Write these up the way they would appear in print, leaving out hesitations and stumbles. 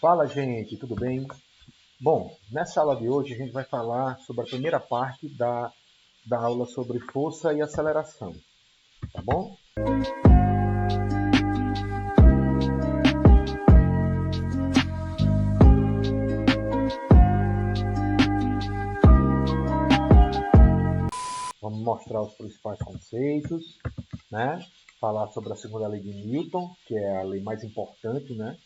Fala, gente, tudo bem? Bom, nessa aula de hoje a gente vai falar sobre a primeira parte da aula sobre força e aceleração, tá bom? Vamos mostrar os principais conceitos, né? Falar sobre a segunda lei de Newton, que é a lei mais importante, né?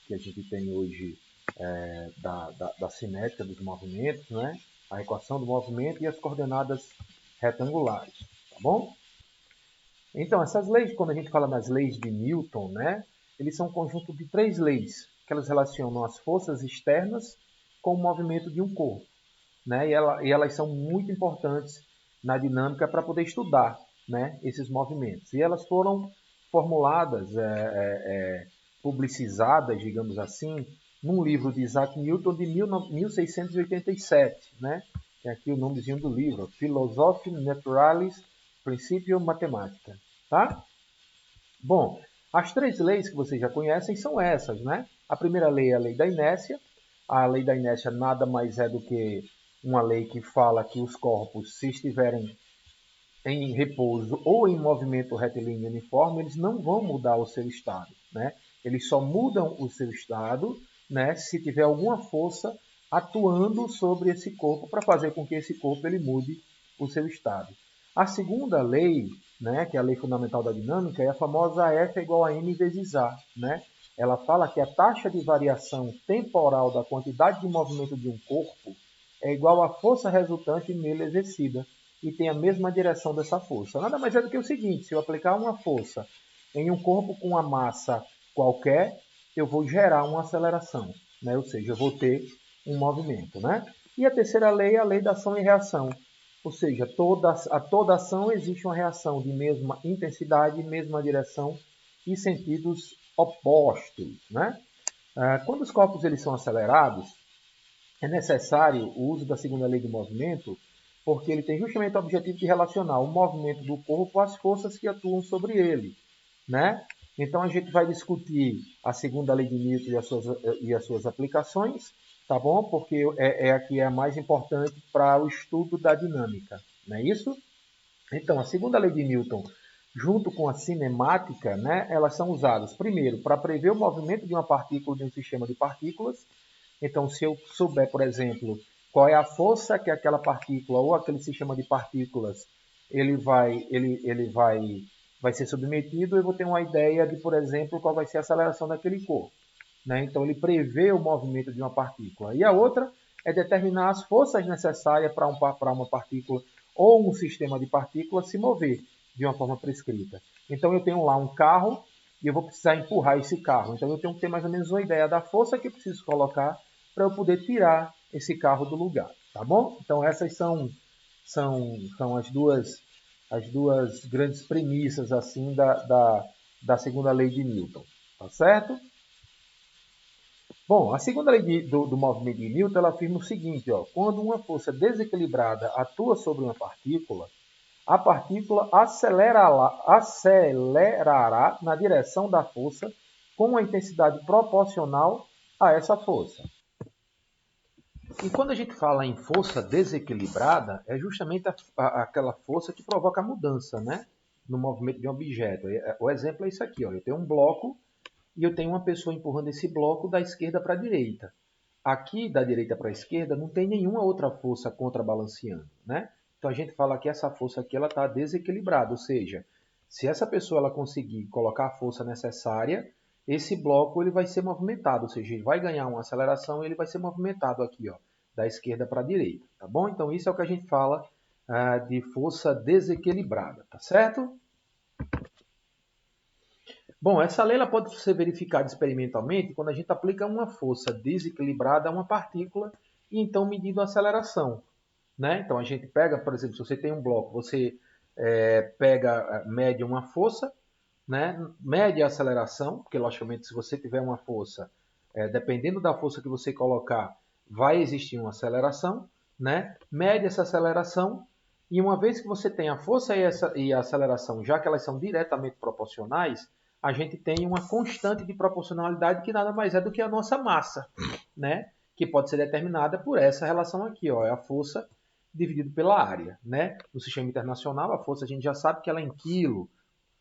Que a gente tem hoje da cinética dos movimentos, né? A equação do movimento e as coordenadas retangulares, tá bom? Então, essas leis, quando a gente fala nas leis de Newton, né? Eles são um conjunto de três leis, que elas relacionam as forças externas com o movimento de um corpo, né? E elas são muito importantes na dinâmica para poder estudar, né, esses movimentos. E elas foram formuladas, publicizadas, digamos assim, num livro de Isaac Newton de 1687, né? Tem aqui o nomezinho do livro, Philosophiae Naturalis Principia Mathematica, tá? Bom, as três leis que vocês já conhecem são essas, né? A primeira lei é a lei da inércia. A lei da inércia nada mais é do que uma lei que fala que os corpos, se estiverem em repouso ou em movimento retilíneo uniforme, eles não vão mudar o seu estado, né? Eles só mudam o seu estado, né, se tiver alguma força atuando sobre esse corpo para fazer com que esse corpo ele mude o seu estado. A segunda lei, né, que é a lei fundamental da dinâmica, é a famosa F é igual a m vezes a, né? Ela fala que a taxa de variação temporal da quantidade de movimento de um corpo é igual à força resultante nele exercida e tem a mesma direção dessa força. Nada mais é do que o seguinte: se eu aplicar uma força em um corpo com uma massa qualquer, eu vou gerar uma aceleração, né? Ou seja, eu vou ter um movimento, né? E a terceira lei é a lei da ação e reação. Ou seja, a toda ação existe uma reação de mesma intensidade, mesma direção e sentidos opostos, né? Quando os corpos eles são acelerados, é necessário o uso da segunda lei do movimento, porque ele tem justamente o objetivo de relacionar o movimento do corpo às forças que atuam sobre ele, né? Então a gente vai discutir a segunda lei de Newton e as suas aplicações, tá bom? Porque é a que é a mais importante para o estudo da dinâmica, não é isso? Então, a segunda lei de Newton, junto com a cinemática, né, elas são usadas, primeiro, para prever o movimento de uma partícula de um sistema de partículas. Então, se eu souber, por exemplo, qual é a força que aquela partícula ou aquele sistema de partículas vai ser submetido, eu vou ter uma ideia de, por exemplo, qual vai ser a aceleração daquele corpo, né? Então, ele prevê o movimento de uma partícula. E a outra é determinar as forças necessárias para uma partícula ou um sistema de partículas se mover de uma forma prescrita. Então, eu tenho lá um carro e eu vou precisar empurrar esse carro. Então, eu tenho que ter mais ou menos uma ideia da força que eu preciso colocar para eu poder tirar esse carro do lugar, tá bom? Então, essas são as duas grandes premissas assim da segunda lei de Newton, tá certo? Bom, a segunda lei do movimento de Newton ela afirma o seguinte: ó, quando uma força desequilibrada atua sobre uma partícula, a partícula acelerará na direção da força com uma intensidade proporcional a essa força. E quando a gente fala em força desequilibrada, é justamente aquela força que provoca a mudança, né, no movimento de um objeto. O exemplo é isso aqui: ó, eu tenho um bloco e eu tenho uma pessoa empurrando esse bloco da esquerda para a direita. Aqui, da direita para a esquerda, não tem nenhuma outra força contrabalanceando, né? Então a gente fala que essa força aqui ela está desequilibrada, ou seja, se essa pessoa ela conseguir colocar a força necessária, esse bloco ele vai ser movimentado, ou seja, ele vai ganhar uma aceleração e ele vai ser movimentado aqui, ó, da esquerda para a direita, tá bom? Então isso é o que a gente fala de força desequilibrada, tá certo? Bom, essa lei ela pode ser verificada experimentalmente quando a gente aplica uma força desequilibrada a uma partícula e então medindo a aceleração, né? Então a gente pega, por exemplo, se você tem um bloco, você mede uma força, né? Mede a aceleração, porque logicamente se você tiver uma força, dependendo da força que você colocar, vai existir uma aceleração, né? Mede essa aceleração e uma vez que você tem a força e a aceleração, já que elas são diretamente proporcionais, a gente tem uma constante de proporcionalidade que nada mais é do que a nossa massa, né? Que pode ser determinada por essa relação aqui, ó, é a força dividido pela área, né? No sistema internacional, a força a gente já sabe que ela é em quilo,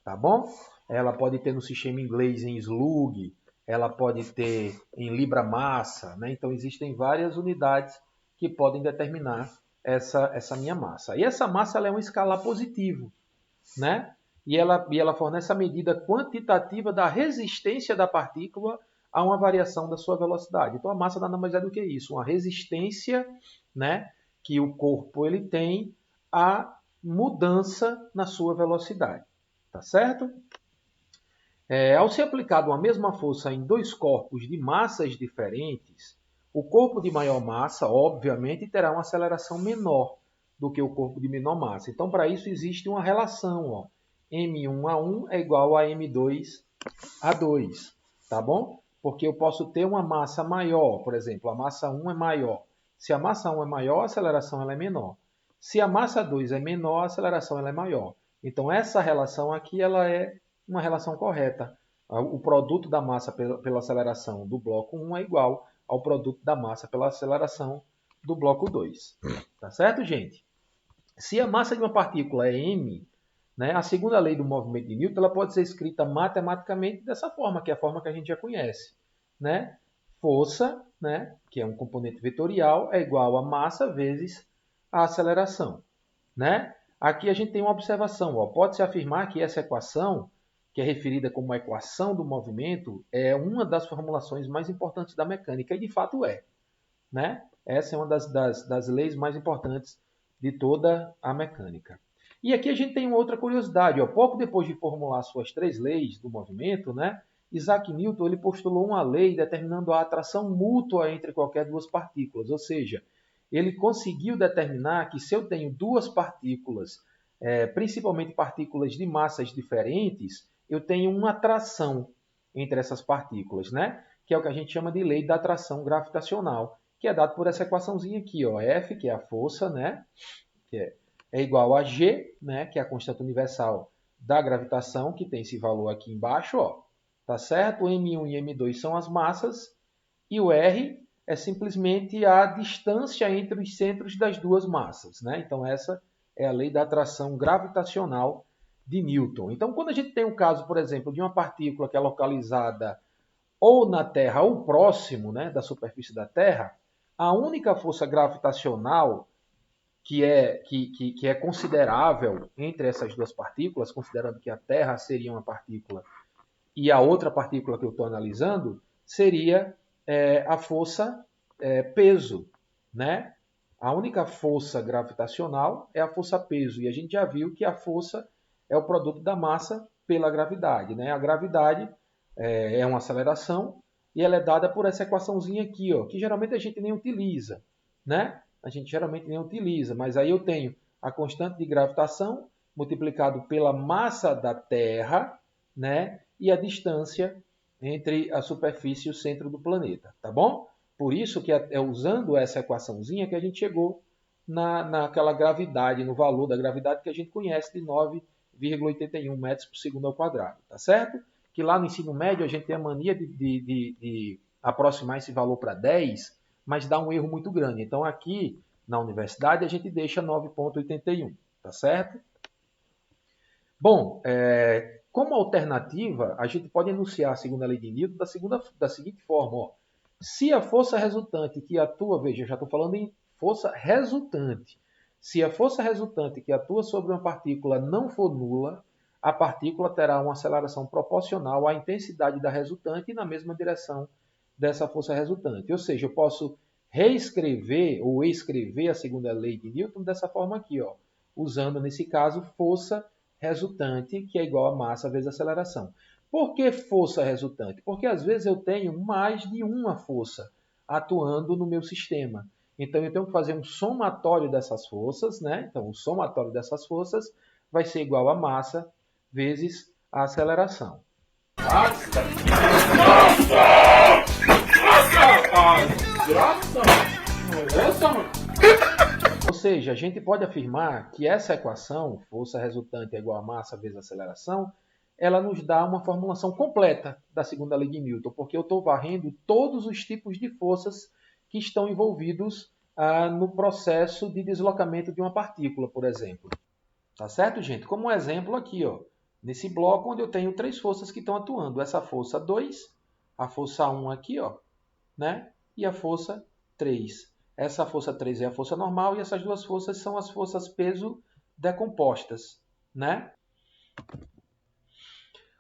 tá bom? Ela pode ter no sistema inglês em slug, ela pode ter em libra-massa, né? Então existem várias unidades que podem determinar essa minha massa. E essa massa ela é um escalar positivo, né? E ela fornece a medida quantitativa da resistência da partícula a uma variação da sua velocidade. Então a massa nada mais é do que isso, uma resistência, né, que o corpo ele tem à mudança na sua velocidade. Tá certo? Ao ser aplicada uma mesma força em dois corpos de massas diferentes, o corpo de maior massa, obviamente, terá uma aceleração menor do que o corpo de menor massa. Então, para isso, existe uma relação. Ó. M1A1 é igual a M2A2. Tá bom? Porque eu posso ter uma massa maior, por exemplo, a massa 1 é maior. Se a massa 1 é maior, a aceleração ela é menor. Se a massa 2 é menor, a aceleração ela é maior. Então, essa relação aqui ela é uma relação correta. O produto da massa pela aceleração do bloco 1 é igual ao produto da massa pela aceleração do bloco 2. Tá certo, gente? Se a massa de uma partícula é m, né, a segunda lei do movimento de Newton ela pode ser escrita matematicamente dessa forma, que é a forma que a gente já conhece. Né? Força, né, que é um componente vetorial, é igual a massa vezes a aceleração. Né? Aqui a gente tem uma observação. Pode-se afirmar que essa equação, que é referida como a equação do movimento, é uma das formulações mais importantes da mecânica, e de fato é. Né? Essa é uma das leis mais importantes de toda a mecânica. E aqui a gente tem uma outra curiosidade. Pouco depois de formular suas três leis do movimento, né, Isaac Newton ele postulou uma lei determinando a atração mútua entre qualquer duas partículas, ou seja, ele conseguiu determinar que se eu tenho duas partículas, principalmente partículas de massas diferentes, eu tenho uma atração entre essas partículas, né? Que é o que a gente chama de lei da atração gravitacional, que é dado por essa equaçãozinha aqui, ó, F, que é a força, né? Que é igual a G, né? Que é a constante universal da gravitação, que tem esse valor aqui embaixo, ó. Tá certo? M1 e M2 são as massas, e o R é simplesmente a distância entre os centros das duas massas, né? Então essa é a lei da atração gravitacional de Newton. Então, quando a gente tem um caso, por exemplo, de uma partícula que é localizada ou na Terra ou próximo, né, da superfície da Terra, a única força gravitacional que é considerável entre essas duas partículas, considerando que a Terra seria uma partícula e a outra partícula que eu estou analisando seria a força peso, né? A única força gravitacional é a força peso, e a gente já viu que a força é o produto da massa pela gravidade, né? A gravidade é uma aceleração e ela é dada por essa equaçãozinha aqui, ó, que geralmente a gente nem utiliza, né? A gente geralmente nem utiliza, mas aí eu tenho a constante de gravitação multiplicado pela massa da Terra, né? E a distância entre a superfície e o centro do planeta, tá bom? Por isso que é usando essa equaçãozinha que a gente chegou naquela gravidade, no valor da gravidade que a gente conhece de 9,81 metros por segundo ao quadrado, tá certo? Que lá no ensino médio a gente tem a mania de aproximar esse valor para 10, mas dá um erro muito grande. Então aqui na universidade a gente deixa 9,81, tá certo? Bom, como alternativa, a gente pode enunciar a segunda lei de Newton da seguinte forma. Ó. Se a força resultante que atua, veja, já estou falando em força resultante. Se a força resultante que atua sobre uma partícula não for nula, a partícula terá uma aceleração proporcional à intensidade da resultante e na mesma direção dessa força resultante. Ou seja, eu posso reescrever ou escrever a segunda lei de Newton dessa forma aqui, ó, usando, nesse caso, força resultante, que é igual a massa vezes aceleração. Por que força resultante? Porque às vezes eu tenho mais de uma força atuando no meu sistema. Então eu tenho que fazer um somatório dessas forças, né? Então o somatório dessas forças vai ser igual a massa vezes a aceleração. Ou seja, a gente pode afirmar que essa equação, força resultante é igual a massa vezes aceleração, ela nos dá uma formulação completa da segunda lei de Newton, porque eu estou varrendo todos os tipos de forças que estão envolvidos no processo de deslocamento de uma partícula, por exemplo. Tá certo, gente? Como um exemplo aqui, ó, nesse bloco onde eu tenho 3 forças que estão atuando. Essa força 2, a força 1 aqui, ó, né? E a força 3. Essa força 3 é a força normal e essas duas forças são as forças peso decompostas, né?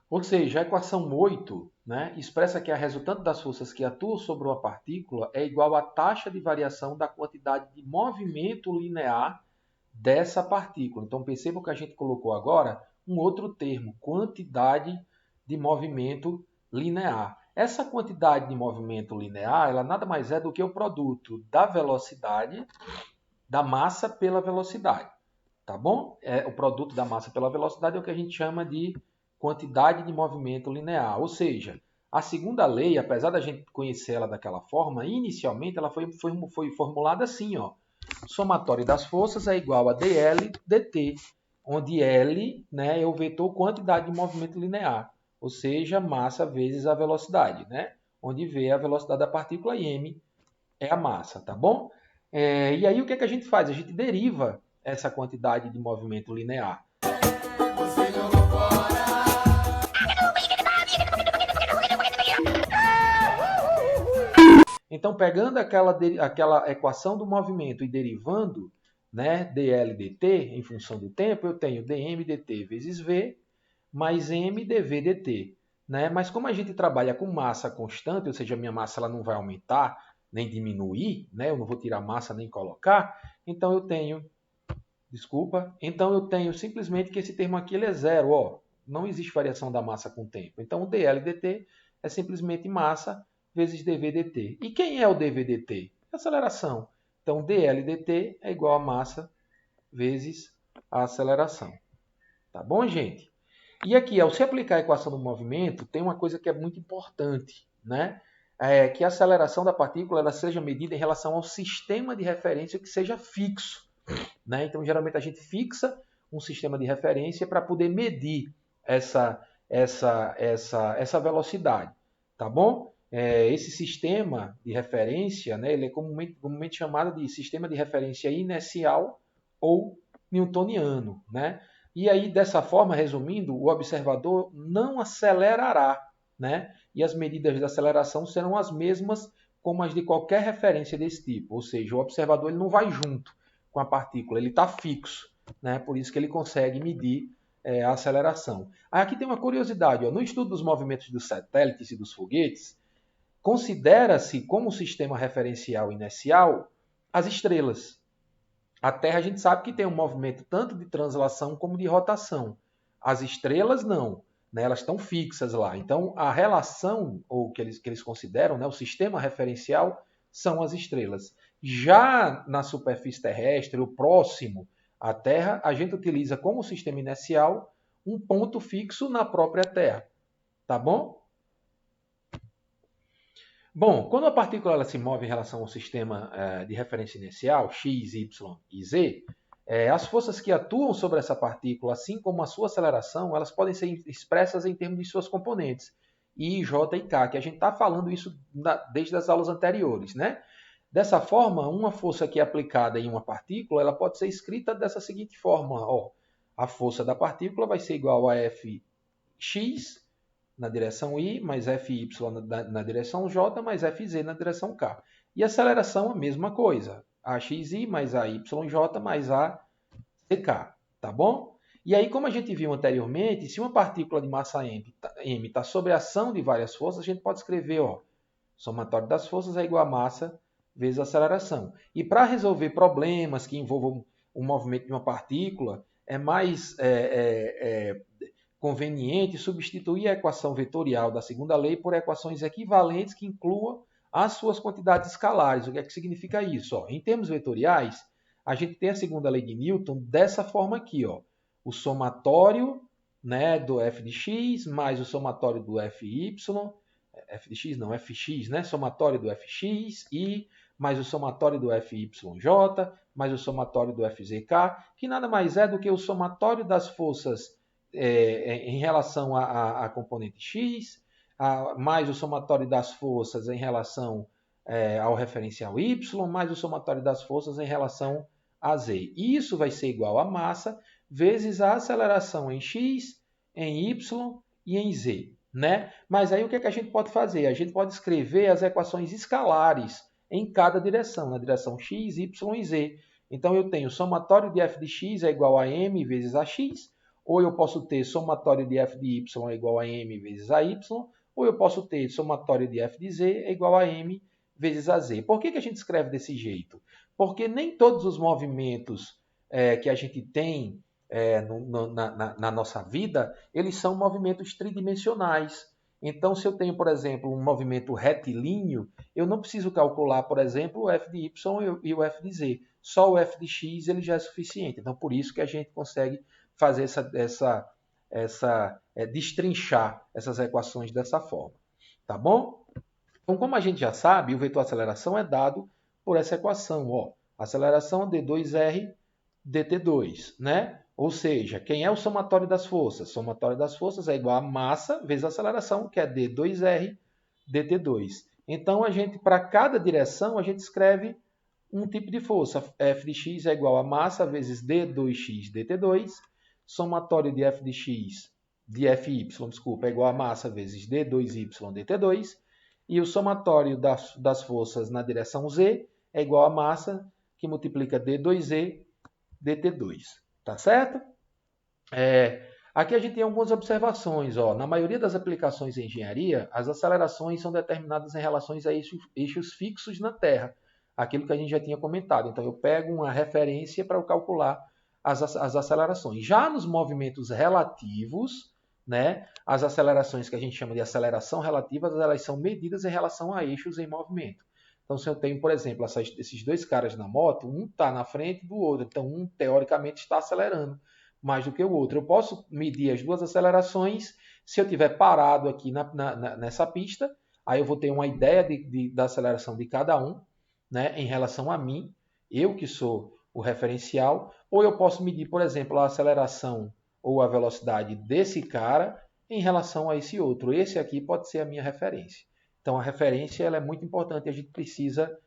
Ou seja, a equação 8, né, expressa que a resultante das forças que atuam sobre uma partícula é igual à taxa de variação da quantidade de movimento linear dessa partícula. Então, percebam que a gente colocou agora um outro termo, quantidade de movimento linear. Essa quantidade de movimento linear, ela nada mais é do que o produto da velocidade, da massa pela velocidade. Tá bom? O produto da massa pela velocidade é o que a gente chama de quantidade de movimento linear. Ou seja, a segunda lei, apesar da gente conhecer ela daquela forma, inicialmente ela foi formulada assim, ó. Somatório das forças é igual a dL dt, onde L, né, é o vetor quantidade de movimento linear, ou seja, massa vezes a velocidade, né? Onde V é a velocidade da partícula e m é a massa, tá bom? E aí o que é que a gente faz? A gente deriva essa quantidade de movimento linear. Então, pegando aquela equação do movimento e derivando, né, dl dt em função do tempo, eu tenho dm dt vezes v mais m dv dt. Né? Mas como a gente trabalha com massa constante, ou seja, a minha massa ela não vai aumentar nem diminuir, né? Eu não vou tirar massa nem colocar, então eu tenho simplesmente que esse termo aqui ele é zero. Ó, não existe variação da massa com o tempo. Então, o dl dt é simplesmente massa vezes dv dt. E quem é o dv dt? Aceleração. Então, dl dt é igual a massa vezes a aceleração. Tá bom, gente? E aqui, ao se aplicar a equação do movimento, tem uma coisa que é muito importante, né? Que a aceleração da partícula ela seja medida em relação ao sistema de referência que seja fixo. Né? Então, geralmente, a gente fixa um sistema de referência para poder medir essa velocidade. Tá bom? Esse sistema de referência, né, ele é comumente chamado de sistema de referência inercial ou newtoniano. Né? E aí, dessa forma, resumindo, o observador não acelerará, né? E as medidas de aceleração serão as mesmas como as de qualquer referência desse tipo. Ou seja, o observador ele não vai junto com a partícula, ele está fixo. Né? Por isso que ele consegue medir a aceleração. Aqui tem uma curiosidade. Ó. No estudo dos movimentos dos satélites e dos foguetes, considera-se como sistema referencial inercial as estrelas. A Terra a gente sabe que tem um movimento tanto de translação como de rotação. As estrelas não, né? Elas estão fixas lá. Então a relação, ou que eles consideram, né? O sistema referencial, são as estrelas. Já na superfície terrestre, o próximo à Terra, a gente utiliza como sistema inercial um ponto fixo na própria Terra. Tá bom? Bom, quando a partícula ela se move em relação ao sistema de referência inercial, x, y e z, as forças que atuam sobre essa partícula, assim como a sua aceleração, elas podem ser expressas em termos de suas componentes, I, J e K, que a gente está falando isso desde as aulas anteriores. Né? Dessa forma, uma força que é aplicada em uma partícula, ela pode ser escrita dessa seguinte forma. Ó, a força da partícula vai ser igual a Fx na direção I, mais Fy na direção J, mais Fz na direção K. E a aceleração, a mesma coisa. AXI mais AYJ mais ACK. Tá bom? E aí, como a gente viu anteriormente, se uma partícula de massa m está sob a ação de várias forças, a gente pode escrever, ó, somatório das forças é igual a massa vezes a aceleração. E para resolver problemas que envolvam o movimento de uma partícula, é mais conveniente substituir a equação vetorial da segunda lei por equações equivalentes que incluam as suas quantidades escalares. O que é que significa isso? Ó, em termos vetoriais, a gente tem a segunda lei de Newton dessa forma aqui. Ó, o somatório, né, do f de x mais o somatório do fy, f de x não, fx, né, somatório do fx e mais o somatório do fyj mais o somatório do fzk, que nada mais é do que o somatório das forças em relação à componente x, mais o somatório das forças em relação ao referencial y, mais o somatório das forças em relação a z. Isso vai ser igual a massa vezes a aceleração em x, em y e em z. Né? Mas aí o que é que a gente pode fazer? A gente pode escrever as equações escalares em cada direção, na direção x, y e z. Então eu tenho somatório de f de x é igual a m vezes a x, ou eu posso ter somatório de f de y é igual a m vezes a y, ou eu posso ter somatório de f de z é igual a m vezes a z. Por que a gente escreve desse jeito? Porque nem todos os movimentos que a gente tem na nossa vida, eles são movimentos tridimensionais. Então, se eu tenho, por exemplo, um movimento retilíneo, eu não preciso calcular, por exemplo, o f de y e o f de z. Só o f de x ele já é suficiente. Então, por isso que a gente consegue fazer destrinchar essas equações dessa forma. Tá bom? Então, como a gente já sabe, o vetor aceleração é dado por essa equação. Ó, aceleração d2r dt2, né? Ou seja, quem é o somatório das forças? Somatório das forças é igual a massa vezes a aceleração, que é d2r dt2. Então, para cada direção, a gente escreve um tipo de força. F de x é igual a massa vezes d2x dt2. Somatório de f de x, de fy, desculpa, é igual a massa vezes d2y dt2. E o somatório das forças na direção z é igual a massa que multiplica d2z dt2. Tá certo? Aqui a gente tem algumas observações. Ó. Na maioria das aplicações em engenharia, as acelerações são determinadas em relações a eixos fixos na Terra. Aquilo que a gente já tinha comentado. Então, eu pego uma referência para eu calcular as acelerações. Já nos movimentos relativos, né, as acelerações que a gente chama de aceleração relativa, elas são medidas em relação a eixos em movimento. Então, se eu tenho, por exemplo, esses dois caras na moto, um está na frente do outro. Então, um, teoricamente, está acelerando mais do que o outro. Eu posso medir as duas acelerações se eu estiver parado aqui nessa pista. Aí eu vou ter uma ideia da aceleração de cada um, né, em relação a mim, eu que sou o referencial. Ou eu posso medir, por exemplo, a aceleração ou a velocidade desse cara em relação a esse outro. Esse aqui pode ser a minha referência. Então, a referência ela é muito importante e a gente precisa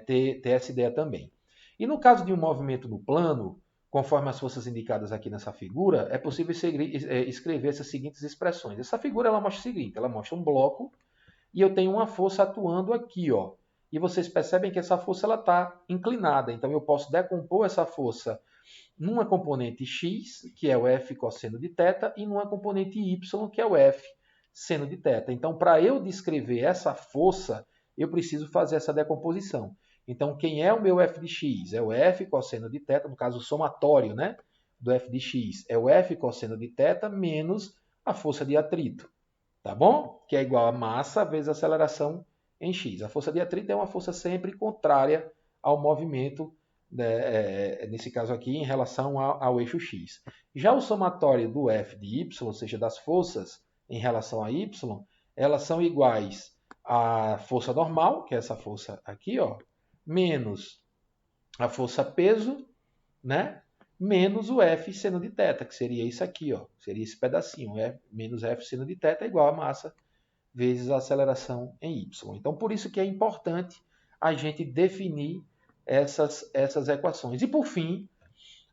ter essa ideia também. E no caso de um movimento no plano, conforme as forças indicadas aqui nessa figura, é possível escrever essas seguintes expressões. Essa figura ela mostra o seguinte, ela mostra um bloco e eu tenho uma força atuando aqui, ó. E vocês percebem que essa força está inclinada. Então, eu posso decompor essa força numa componente x, que é o F cosseno de θ, e numa componente y, que é o F seno de θ. Então, para eu descrever essa força, eu preciso fazer essa decomposição. Então, quem é o meu f de x? É o F cosseno de θ, no caso, o somatório, né, do f de x é o F cosseno de θ menos a força de atrito. Tá bom? Que é igual a massa vezes a aceleração em x. A força de atrito é uma força sempre contrária ao movimento, né, nesse caso aqui, em relação ao eixo x. Já o somatório do f de y, ou seja, das forças em relação a y, elas são iguais à força normal, que é essa força aqui, ó, menos a força peso, né, menos o F seno de θ, que seria isso aqui, ó, seria esse pedacinho, menos F seno de θ é igual a massa vezes a aceleração em y. Então, por isso que é importante a gente definir essas equações. E, por fim,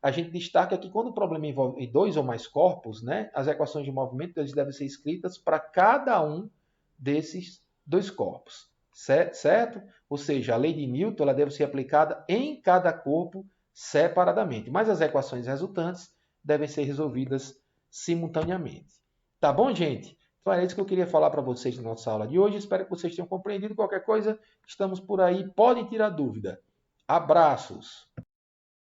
a gente destaca que quando o problema envolve dois ou mais corpos, né, as equações de movimento eles devem ser escritas para cada um desses dois corpos. Certo? Ou seja, a lei de Newton ela deve ser aplicada em cada corpo separadamente, mas as equações resultantes devem ser resolvidas simultaneamente. Tá bom, gente? Então é isso que eu queria falar para vocês na nossa aula de hoje. Espero que vocês tenham compreendido. Qualquer coisa, estamos por aí. Podem tirar dúvida. Abraços!